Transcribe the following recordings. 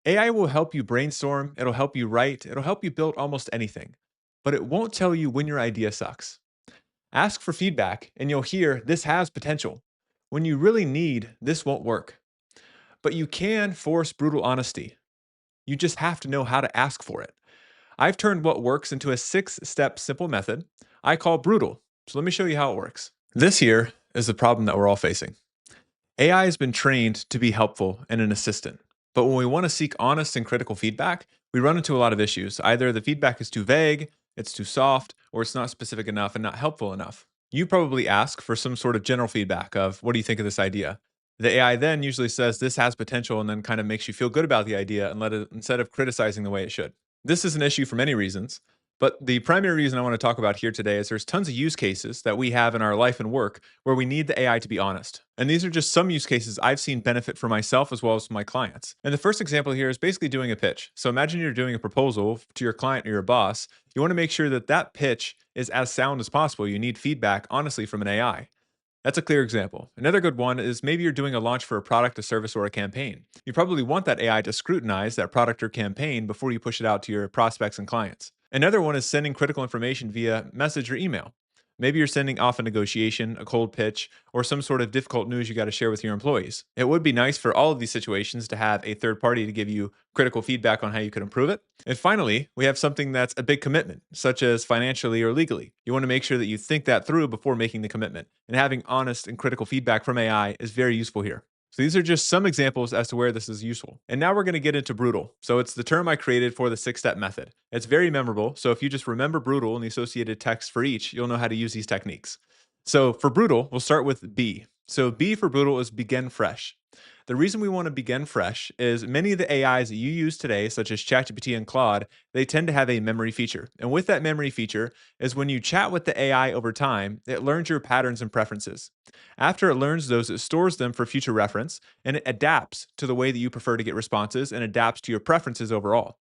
AI will help you brainstorm, it'll help you write, it'll help you build almost anything, but it won't tell you when your idea sucks. Ask for feedback, and you'll hear this has potential. When you really need, this won't work. But you can force brutal honesty. You just have to know how to ask for it. I've turned what works into a 6 step simple method I call brutal. So let me show you how it works. This here is the problem that we're all facing. AI has been trained to be helpful and an assistant. But when we want to seek honest and critical feedback, we run into a lot of issues. Either the feedback is too vague, it's too soft, or it's not specific enough and not helpful enough. You probably ask for some sort of general feedback of what do you think of this idea? The AI then usually says this has potential and then kind of makes you feel good about the idea and let it instead of criticizing the way it should. This is an issue for many reasons, but the primary reason I want to talk about here today is there's tons of use cases that we have in our life and work where we need the AI to be honest. And these are just some use cases I've seen benefit for myself as well as my clients. And the first example here is basically doing a pitch. So imagine you're doing a proposal to your client or your boss. You want to make sure that that pitch is as sound as possible. You need feedback honestly from an AI. That's a clear example. Another good one is maybe you're doing a launch for a product, a service, or a campaign. You probably want that AI to scrutinize that product or campaign before you push it out to your prospects and clients. Another one is sending critical information via message or email. Maybe you're sending off a negotiation, a cold pitch, or some sort of difficult news you got to share with your employees. It would be nice for all of these situations to have a third party to give you critical feedback on how you could improve it. And finally, we have something that's a big commitment, such as financially or legally. You want to make sure that you think that through before making the commitment. And having honest and critical feedback from AI is very useful here. So these are just some examples as to where this is useful. And now we're going to get into brutal. So it's the term I created for the 6 step method. It's very memorable. So if you just remember brutal and the associated text for each, you'll know how to use these techniques. So for brutal, we'll start with B. So B for brutal is begin fresh. The reason we want to begin fresh is many of the AIs that you use today, such as ChatGPT and Claude, they tend to have a memory feature. And with that memory feature is when you chat with the AI over time, it learns your patterns and preferences. After it learns those, it stores them for future reference and it adapts to the way that you prefer to get responses and adapts to your preferences overall.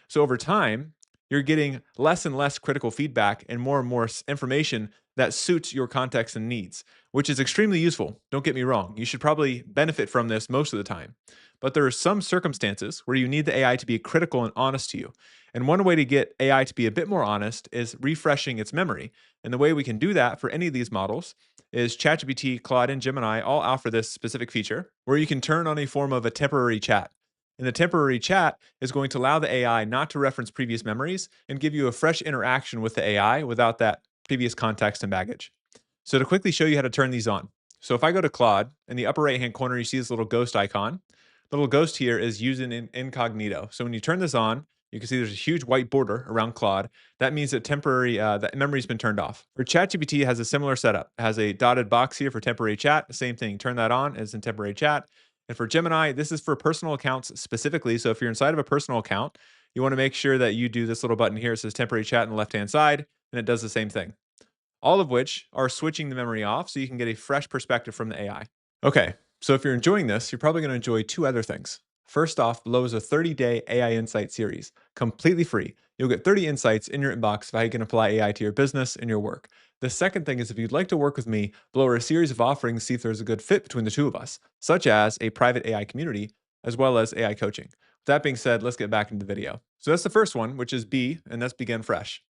So over time, you're getting less and less critical feedback and more information that suits your context and needs, which is extremely useful. Don't get me wrong. You should probably benefit from this most of the time. But there are some circumstances where you need the AI to be critical and honest to you. And one way to get AI to be a bit more honest is refreshing its memory. And the way we can do that for any of these models is ChatGPT, Claude, and Gemini all offer this specific feature where you can turn on a form of a temporary chat. And the temporary chat is going to allow the AI not to reference previous memories and give you a fresh interaction with the AI without that previous context and baggage. So to quickly show you how to turn these on. So if I go to Claude, in the upper right hand corner, you see this little ghost icon. The little ghost here is used in incognito. So when you turn this on, you can see there's a huge white border around Claude. That means that that memory's been turned off. For ChatGPT, it has a similar setup. It has a dotted box here for temporary chat. Same thing. Turn that on as in temporary chat. And for Gemini, this is for personal accounts specifically. So if you're inside of a personal account, you want to make sure that you do this little button here. It says temporary chat on the left hand side, and it does the same thing. All of which are switching the memory off so you can get a fresh perspective from the AI. Okay, so if you're enjoying this, you're probably going to enjoy two other things. First off, below is a 30-day AI Insight series, completely free. You'll get 30 insights in your inbox of how you can apply AI to your business and your work. The second thing is if you'd like to work with me, below are a series of offerings to see if there's a good fit between the two of us, such as a private AI community, as well as AI coaching. With that being said, let's get back into the video. So that's the first one, which is B, and that's begin fresh.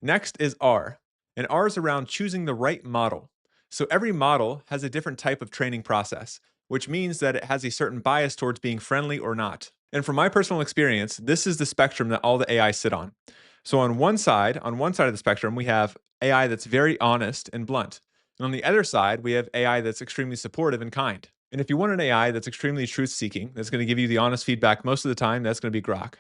Next is R, and R is around choosing the right model. So every model has a different type of training process, which means that it has a certain bias towards being friendly or not. And from my personal experience, this is the spectrum that all the AI sit on. So on one side of the spectrum, we have AI that's very honest and blunt. And on the other side, we have AI that's extremely supportive and kind. And if you want an AI that's extremely truth seeking, that's going to give you the honest feedback most of the time, that's going to be Grok.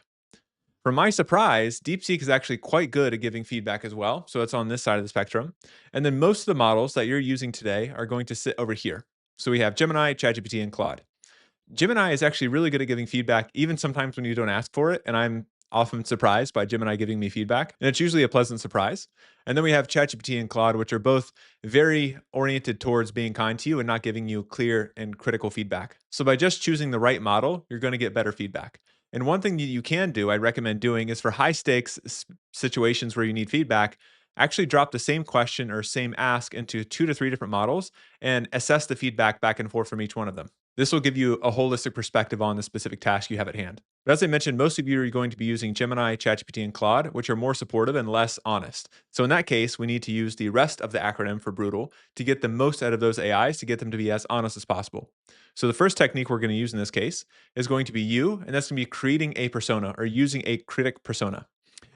For my surprise, DeepSeek is actually quite good at giving feedback as well. So it's on this side of the spectrum. And then most of the models that you're using today are going to sit over here. So we have Gemini, ChatGPT, and Claude. Gemini is actually really good at giving feedback, even sometimes when you don't ask for it. And I'm often surprised by Gemini giving me feedback. And it's usually a pleasant surprise. And then we have ChatGPT and Claude, which are both very oriented towards being kind to you and not giving you clear and critical feedback. So by just choosing the right model, you're going to get better feedback. And one thing that you can do, I recommend doing, is for high stakes situations where you need feedback, actually drop the same question or same ask into 2 to 3 different models and assess the feedback back and forth from each one of them. This will give you a holistic perspective on the specific task you have at hand. But as I mentioned, most of you are going to be using Gemini, ChatGPT, and Claude, which are more supportive and less honest. So in that case, we need to use the rest of the acronym for Brutal to get the most out of those AIs to get them to be as honest as possible. So the first technique we're going to use in this case is going to be you, and that's going to be creating a persona or using a critic persona.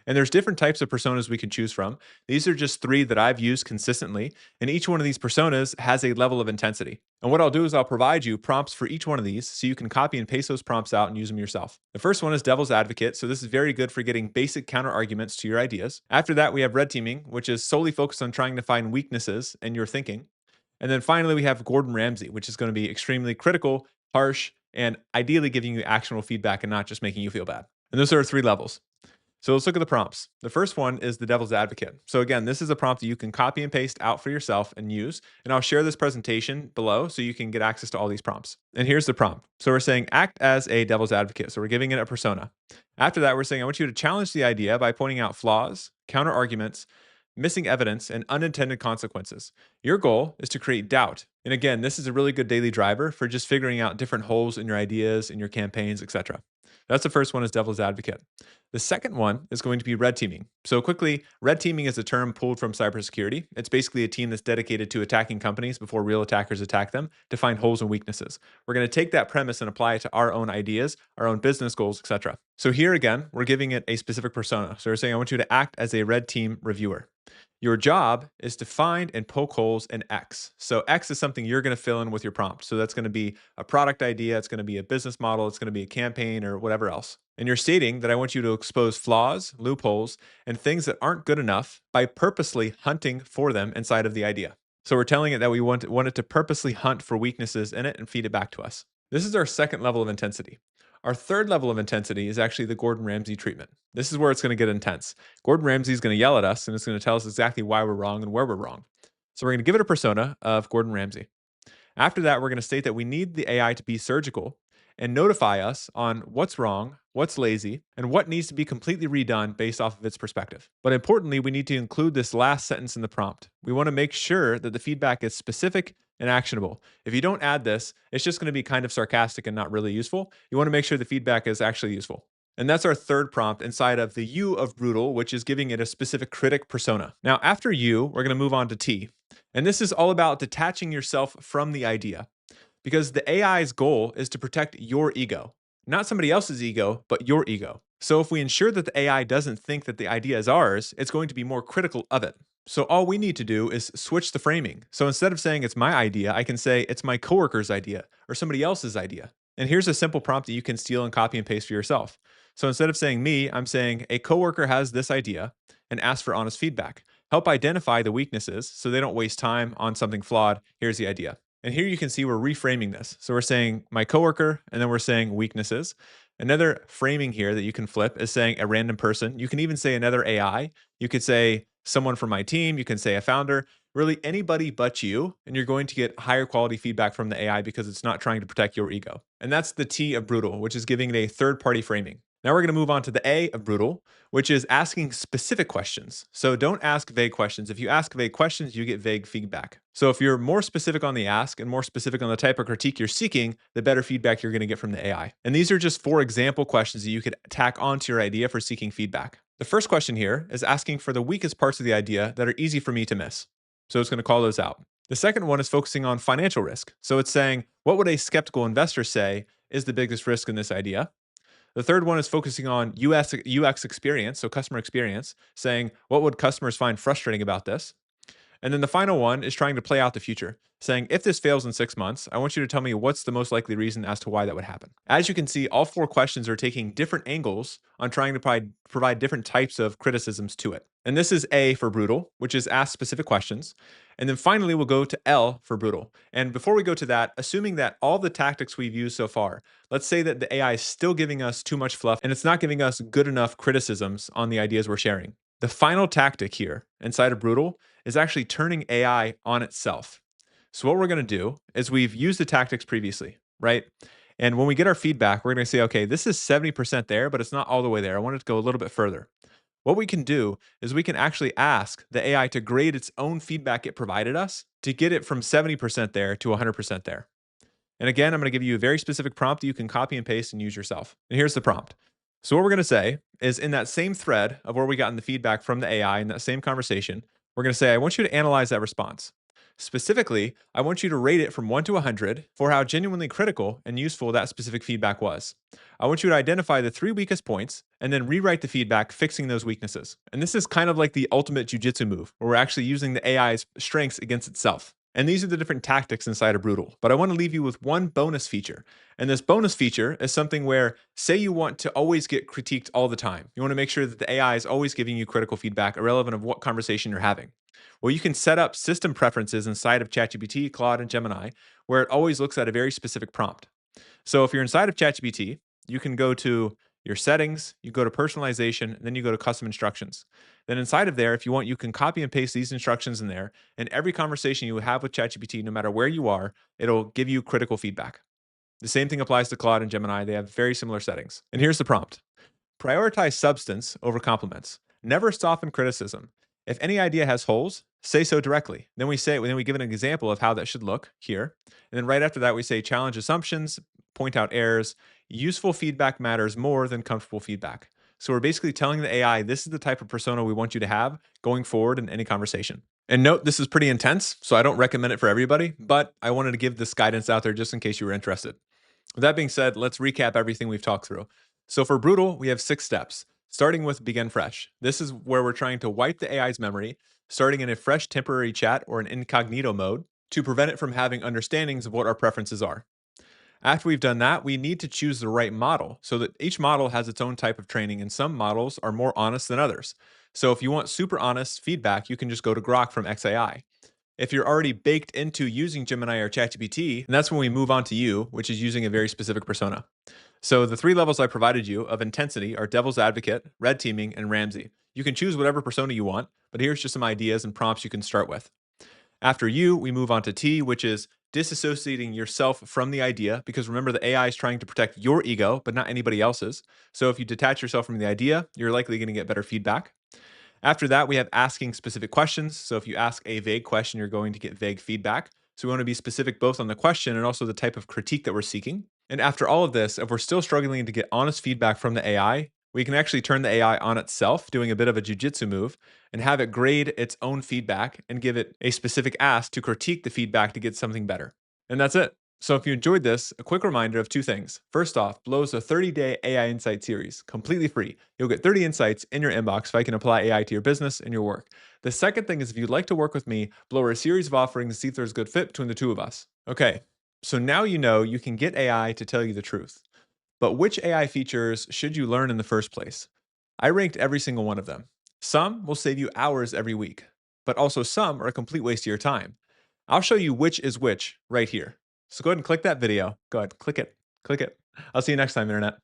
And there's different types of personas we can choose from. These are just three that I've used consistently, and each one of these personas has a level of intensity. And what I'll do is I'll provide you prompts for each one of these so you can copy and paste those prompts out and use them yourself. The first one is devil's advocate, so this is very good for getting basic counter arguments to your ideas. After that, we have red teaming, which is solely focused on trying to find weaknesses in your thinking. And then finally, we have Gordon Ramsay, which is going to be extremely critical, harsh, and ideally giving you actionable feedback and not just making you feel bad. And those are our three levels. So let's look at the prompts. The first one is the devil's advocate. So again, this is a prompt that you can copy and paste out for yourself and use. And I'll share this presentation below so you can get access to all these prompts. And here's the prompt. So we're saying act as a devil's advocate. So we're giving it a persona. After that, we're saying I want you to challenge the idea by pointing out flaws, counter arguments, missing evidence, and unintended consequences. Your goal is to create doubt. And again, this is a really good daily driver for just figuring out different holes in your ideas, in your campaigns, etc. That's the first one is devil's advocate. The second one is going to be red teaming. So quickly, red teaming is a term pulled from cybersecurity. It's basically a team that's dedicated to attacking companies before real attackers attack them to find holes and weaknesses. We're going to take that premise and apply it to our own ideas, our own business goals, etc. So here again, we're giving it a specific persona. So we're saying I want you to act as a red team reviewer. Your job is to find and poke holes in X. So X is something you're going to fill in with your prompt. So that's going to be a product idea, it's going to be a business model, it's going to be a campaign or whatever else. And you're stating that I want you to expose flaws, loopholes, and things that aren't good enough by purposely hunting for them inside of the idea. So we're telling it that we want it to purposely hunt for weaknesses in it and feed it back to us. This is our second level of intensity. Our third level of intensity is actually the Gordon Ramsay treatment. This is where it's going to get intense. Gordon Ramsay is going to yell at us and it's going to tell us exactly why we're wrong and where we're wrong. So we're going to give it a persona of Gordon Ramsay. After that, we're going to state that we need the AI to be surgical and notify us on what's wrong, what's lazy, and what needs to be completely redone based off of its perspective. But importantly, we need to include this last sentence in the prompt. We want to make sure that the feedback is specific and actionable. If you don't add this, it's just going to be kind of sarcastic and not really useful. You want to make sure the feedback is actually useful. And that's our third prompt inside of the U of Brutal, which is giving it a specific critic persona. Now, after U, we're going to move on to T. And this is all about detaching yourself from the idea because the AI's goal is to protect your ego, not somebody else's ego, but your ego. So if we ensure that the AI doesn't think that the idea is ours, it's going to be more critical of it. So all we need to do is switch the framing. So instead of saying it's my idea, I can say it's my coworker's idea or somebody else's idea. And here's a simple prompt that you can steal and copy and paste for yourself. So instead of saying me, I'm saying a coworker has this idea and ask for honest feedback. Help identify the weaknesses so they don't waste time on something flawed. Here's the idea. And here you can see we're reframing this. So we're saying my coworker, and then we're saying weaknesses. Another framing here that you can flip is saying a random person. You can even say another AI. You could say someone from my team. You can say a founder, really anybody but you. And you're going to get higher quality feedback from the AI because it's not trying to protect your ego. And that's the T of Brutal, which is giving it a third party framing. Now we're going to move on to the A of Brutal, which is asking specific questions. So don't ask vague questions. If you ask vague questions, you get vague feedback. So if you're more specific on the ask and more specific on the type of critique you're seeking, the better feedback you're going to get from the AI. And these are just 4 example questions that you could tack onto your idea for seeking feedback. The first question here is asking for the weakest parts of the idea that are easy for me to miss. So it's going to call those out. The second one is focusing on financial risk. So it's saying, what would a skeptical investor say is the biggest risk in this idea? The third one is focusing on UX experience, so customer experience, saying, what would customers find frustrating about this? And then the final one is trying to play out the future, saying, if this fails in 6 months, I want you to tell me what's the most likely reason as to why that would happen. As you can see, all 4 questions are taking different angles on trying to provide different types of criticisms to it. And this is A for Brutal, which is ask specific questions. And then finally, we'll go to L for Brutal. And before we go to that, assuming that all the tactics we've used so far, let's say that the AI is still giving us too much fluff and it's not giving us good enough criticisms on the ideas we're sharing. The final tactic here inside of Brutal is actually turning AI on itself. So what we're going to do is we've used the tactics previously, right? And when we get our feedback, we're going to say, okay, this is 70% there, but it's not all the way there. I want it to go a little bit further. What we can do is we can actually ask the AI to grade its own feedback it provided us to get it from 70% there to 100% there. And again, I'm going to give you a very specific prompt that you can copy and paste and use yourself. And here's the prompt. So what we're going to say is in that same thread of where we got in the feedback from the AI in that same conversation, we're going to say, I want you to analyze that response. Specifically, I want you to rate it from 1 to 100 for how genuinely critical and useful that specific feedback was. I want you to identify the 3 weakest points and then rewrite the feedback fixing those weaknesses. And this is kind of like the ultimate jujitsu move, where we're actually using the AI's strengths against itself. And these are the different tactics inside of Brutal. But I want to leave you with one bonus feature. And this bonus feature is something where, say, you want to always get critiqued all the time. You want to make sure that the AI is always giving you critical feedback, irrelevant of what conversation you're having. Well, you can set up system preferences inside of ChatGPT, Claude, and Gemini, where it always looks at a very specific prompt. So if you're inside of ChatGPT, you can go to your settings, you go to personalization, and then you go to custom instructions. Then inside of there, if you want, you can copy and paste these instructions in there. And every conversation you have with ChatGPT, no matter where you are, it'll give you critical feedback. The same thing applies to Claude and Gemini. They have very similar settings. And here's the prompt: prioritize substance over compliments. Never soften criticism. If any idea has holes, say so directly. Then we give an example of how that should look here. And then right after that, we say challenge assumptions, point out errors. Useful feedback matters more than comfortable feedback. So we're basically telling the AI this is the type of persona we want you to have going forward in any conversation. And note, this is pretty intense, so I don't recommend it for everybody, but I wanted to give this guidance out there just in case you were interested. With that being said, let's recap everything we've talked through. So for Brutal, we have 6 steps, starting with begin fresh. This is where we're trying to wipe the AI's memory, starting in a fresh temporary chat or an incognito mode to prevent it from having understandings of what our preferences are. After we've done that, we need to choose the right model so that each model has its own type of training, and some models are more honest than others. So if you want super honest feedback, you can just go to Grok from XAI. If you're already baked into using Gemini or ChatGPT, and that's when we move on to you, which is using a very specific persona. So the 3 levels I provided you of intensity are Devil's Advocate, Red Teaming, and Ramsey. You can choose whatever persona you want, but here's just some ideas and prompts you can start with. After you, we move on to T, which is disassociating yourself from the idea, because remember, the AI is trying to protect your ego, but not anybody else's. So if you detach yourself from the idea, you're likely going to get better feedback. After that, we have asking specific questions. So if you ask a vague question, you're going to get vague feedback. So we want to be specific both on the question and also the type of critique that we're seeking. And after all of this, if we're still struggling to get honest feedback from the AI, we can actually turn the AI on itself, doing a bit of a jujitsu move, and have it grade its own feedback and give it a specific ask to critique the feedback to get something better. And that's it. So if you enjoyed this, a quick reminder of 2 things. First off, Blow's a 30-day AI Insight series, completely free. You'll get 30 insights in your inbox if I can apply AI to your business and your work. The second thing is if you'd like to work with me, Blow are a series of offerings to see if there's a good fit between the two of us. Okay, so now you know you can get AI to tell you the truth. But which AI features should you learn in the first place? I ranked every single one of them. Some will save you hours every week, but also some are a complete waste of your time. I'll show you which is which right here. So go ahead and click that video. Go ahead, click it. Click it. I'll see you next time, Internet.